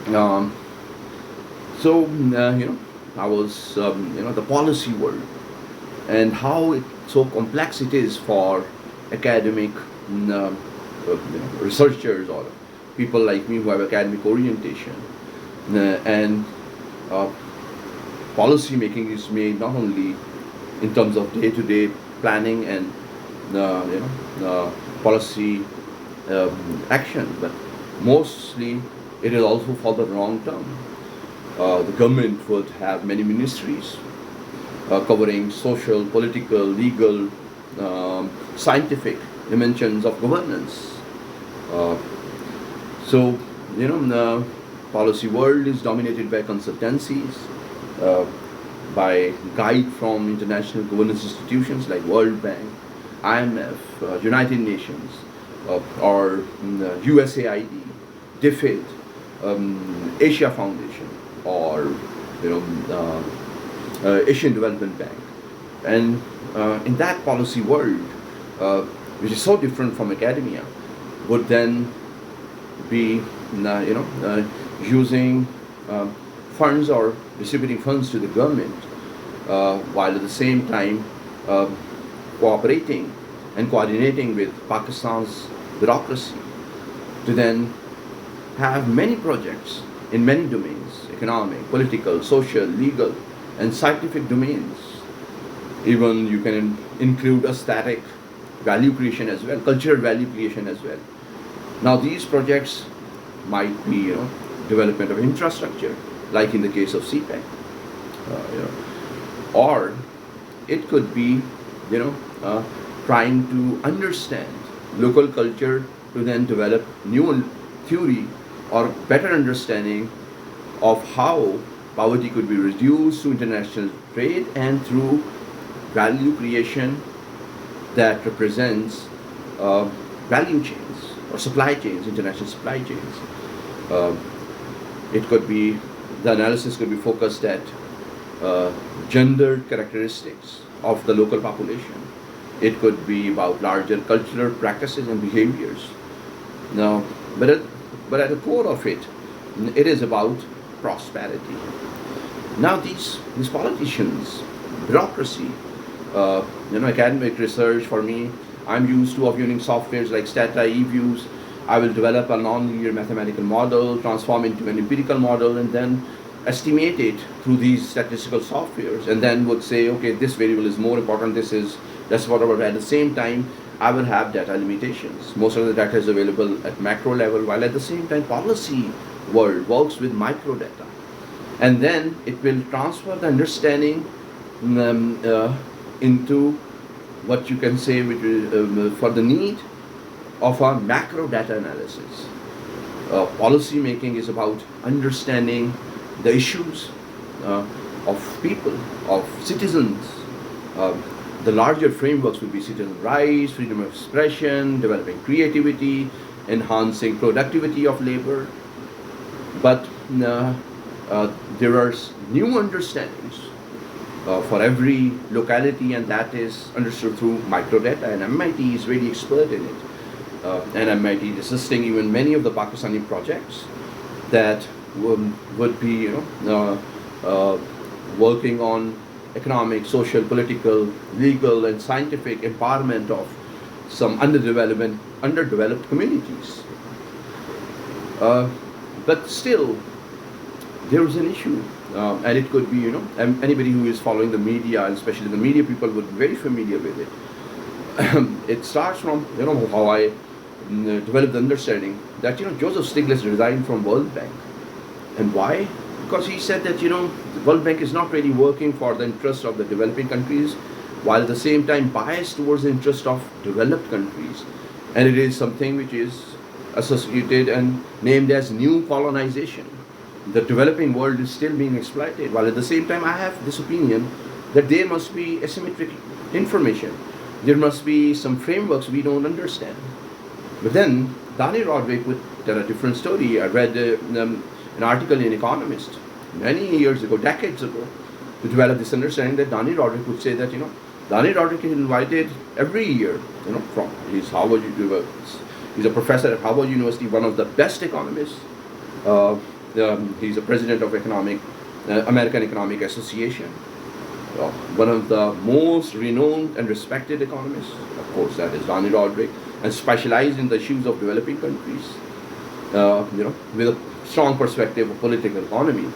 Um, I was the policy world and how so complex it is for academic researchers or people like me who have academic orientation. And uh, Policy making is made not only in terms of day-to-day planning and policy action, but mostly it is also for the long term. The government would have many ministries covering social, political, legal, scientific dimensions of governance. Uh, so, the policy world is dominated by consultancies, uh, by guide from international governance institutions like World Bank, IMF, United Nations, or USAID, DFID, Asia Foundation, or you know Asian Development Bank, and in that policy world, uh, which is so different from academia, would then be using funds or distributing funds to the government, while at the same time uh, cooperating and coordinating with Pakistan's bureaucracy to then have many projects in many domains: economic, political, social, legal, and scientific domains. Even you can include aesthetic value creation as well, cultural value creation as well. Now, these projects might be, development of infrastructure, like in the case of CPEC, or it could be, you know, uh, trying to understand local culture to then develop new theory or better understanding of how poverty could be reduced through international trade and through value creation that represents uh, value chains or supply chains, international supply chains. Uh, it could be the analysis could be focused at uh, gender characteristics of the local population. It could be about larger cultural practices and behaviors. Now, but at, but at the core of it, it is about prosperity. Now, these politicians, bureaucracy, academic research for me, I'm used to of using softwares like Stata, eViews. I will develop a non-linear mathematical model, transform into an empirical model, and then estimate it through these statistical softwares, and then would say, okay, this variable is more important, this is that's whatever. At the same time, I will have data limitations. Most of the data is available at macro level, while at the same time, policy world works with micro data, and then it will transfer the understanding into what you can say, which is for the need of a macro data analysis. Policy making is about understanding the issues of people, of citizens. Uh, the larger frameworks would be citizen rights, freedom of expression, developing creativity, enhancing productivity of labor. But there are new understandings for every locality, and that is understood through microdata. And MIT is really expert in it. And MIT is assisting even many of the Pakistani projects that would be, working on economic, social, political, legal, and scientific empowerment of some underdeveloped communities. Uh, but still, there is an issue, and it could be, anybody who is following the media, and especially the media people, would be very familiar with it. It starts from, how I developed the understanding that, Joseph Stiglitz resigned from World Bank. And why? Because he said that, the World Bank is not really working for the interests of the developing countries, while at the same time biased towards the interest of developed countries. And it is something which is associated and named as new colonization. The developing world is still being exploited, while at the same time I have this opinion that there must be asymmetric information. There must be some frameworks we don't understand. But then Dani Rodrik would tell a different story. I read an article in Economist many years ago, decades ago, to develop this understanding that Dani Rodrik would say that, Dani Rodrik is invited every year, from his he's a professor at Harvard University, one of the best economists, uh, He's a president of American Economic Association, one of the most renowned and respected economists. Of course, that is Donny Roderick, and specialized in the issues of developing countries. With a strong perspective of political economy,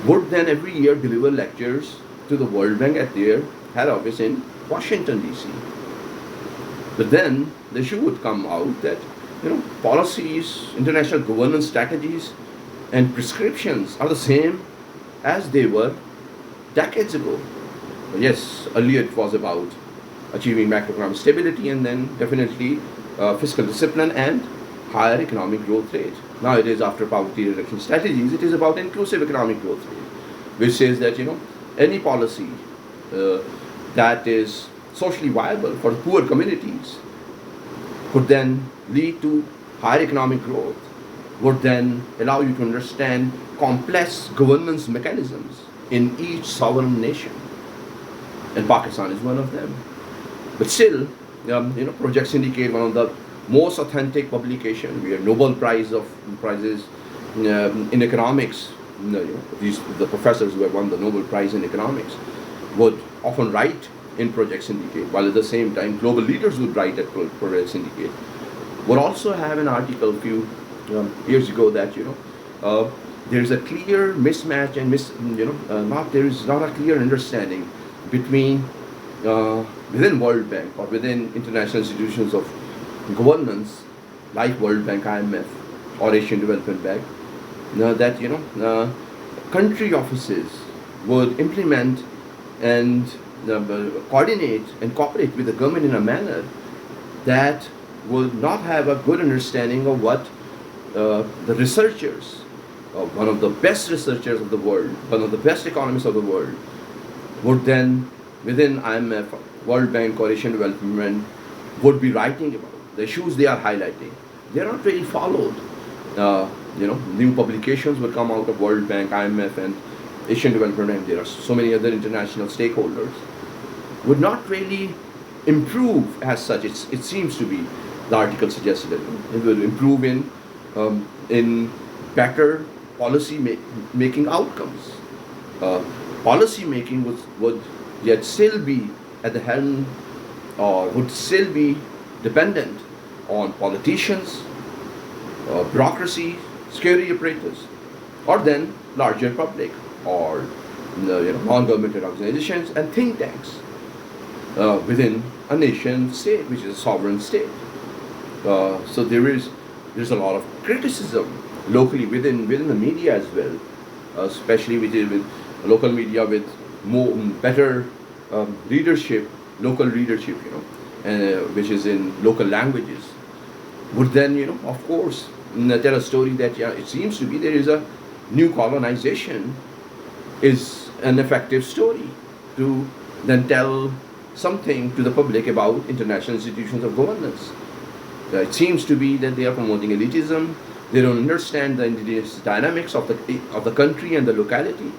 would then every year deliver lectures to the World Bank at their head office in Washington D.C. But then the issue would come out that policies, international governance strategies, and prescriptions are the same as they were decades ago. Yes, earlier it was about achieving macroeconomic stability, and then definitely fiscal discipline and higher economic growth rate. Now it is, after poverty reduction strategies, it is about inclusive economic growth rate, which says that any policy that is socially viable for poor communities could then lead to higher economic growth, would then allow you to understand complex governance mechanisms in each sovereign nation, and Pakistan is one of them. But still, projects indicate one of the most authentic publication. We have Nobel Prizes in economics. The professors who have won the Nobel Prize in economics would often write in Project Syndicate, while at the same time global leaders would write at Project Syndicate. Would also have an article a few years ago that there is a clear mismatch and there is not a clear understanding between within World Bank or within international institutions of governance like World Bank, IMF, or Asian Development Bank, that country offices would implement and coordinate and cooperate with the government in a manner that would not have a good understanding of what the researchers, one of the best researchers of the world, one of the best economists of the world, would then within IMF, World Bank, or Asian Development would be writing about. The issues they are highlighting, they are not really followed. New publications will come out of World Bank, IMF, and Asian Development Bank. There are so many other international stakeholders. Would not really improve as such. It seems to be, the article suggested that it will improve in better policy making outcomes. Policy making would yet still be at the helm, or would still be dependent on politicians, bureaucracy, security apparatus, or then larger public, or non-governmental organizations and think tanks within a nation state, which is a sovereign state. So there's a lot of criticism locally within the media as well, especially with local media with better leadership, local leadership, which is in local languages, would then of course tell a story that it seems to be there is a new colonization is an effective story to then tell something to the public about international institutions of governance. It seems to be that they are promoting elitism. They don't understand the indigenous dynamics of the country and the locality,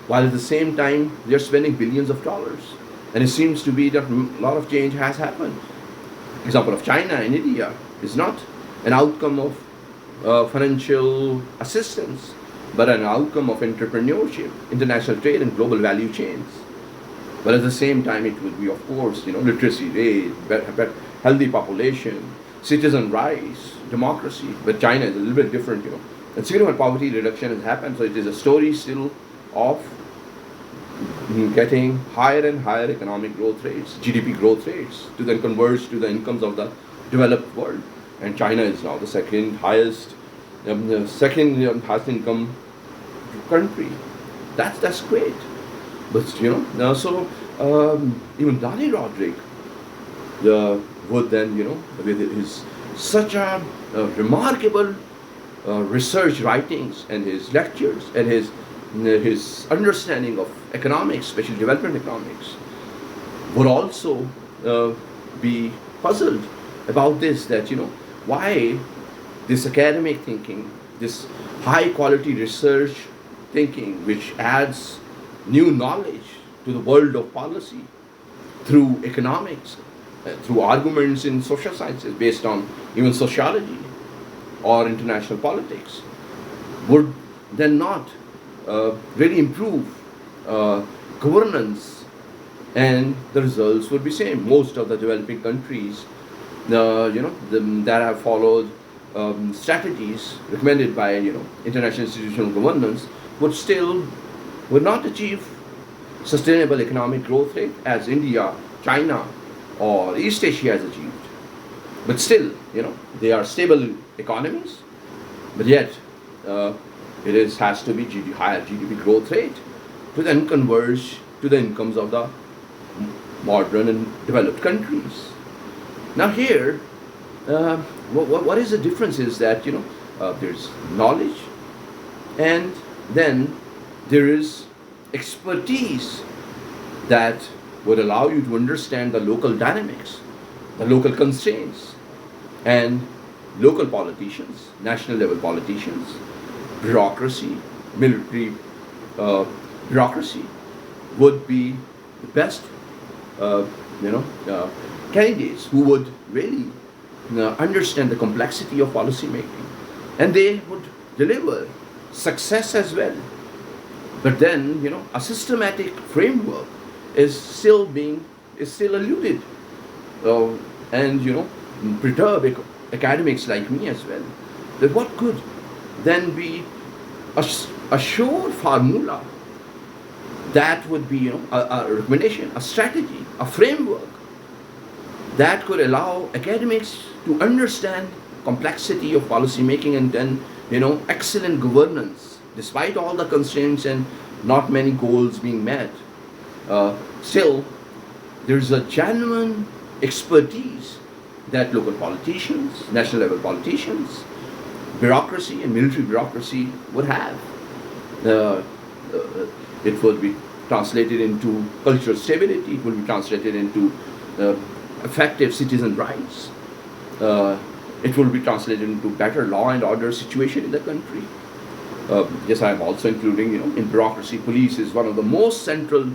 while at the same time they are spending billions of dollars. And it seems to be that a lot of change has happened. Example of China and India is not an outcome of financial assistance, but an outcome of entrepreneurship, international trade, and global value chains. But at the same time, it would be, of course, literacy rate, healthy population, citizen rights, democracy. But China is a little bit different, And significant poverty reduction has happened, so it is a story still of getting higher and higher economic growth rates, GDP growth rates, to then converge to the incomes of the developed world. And China is now the second highest income country. That's great. But so even Donny Roderick would then with his such a remarkable research writings and his lectures and his understanding of economics, especially development economics, would also be puzzled about this, that why this academic thinking, this high quality research thinking, which adds new knowledge to the world of policy through economics, through arguments in social sciences based on even sociology or international politics, would then not really improve governance, and the results would be same. Most of the developing countries, that have followed strategies recommended by international institutional governance would not achieve sustainable economic growth rate as India, China, or East Asia has achieved. But still, they are stable economies, but yet uh, has to be higher GDP growth rate to then converge to the incomes of the modern and developed countries. Now here, what is the difference is that there's knowledge, and then there is expertise that would allow you to understand the local dynamics, the local constraints, and local politicians, national level politicians, bureaucracy, military uh, bureaucracy would be the best uh, you know, uh, candidates who would really understand the complexity of policy making, and they would deliver success as well. But then, a systematic framework is still eluded, uh, and perturb academics like me as well. That what could then be a sure formula that would be a recommendation, a strategy, a framework that could allow academics to understand complexity of policy making, and then excellent governance despite all the constraints and not many goals being met. Still, there's a genuine expertise that local politicians, national level politicians, bureaucracy and military bureaucracy would have. Uh, it will be translated into cultural stability, it will be translated into uh, effective citizen rights, uh, it will be translated into better law and order situation in the country. Yes, I am also including, in bureaucracy, police is one of the most central,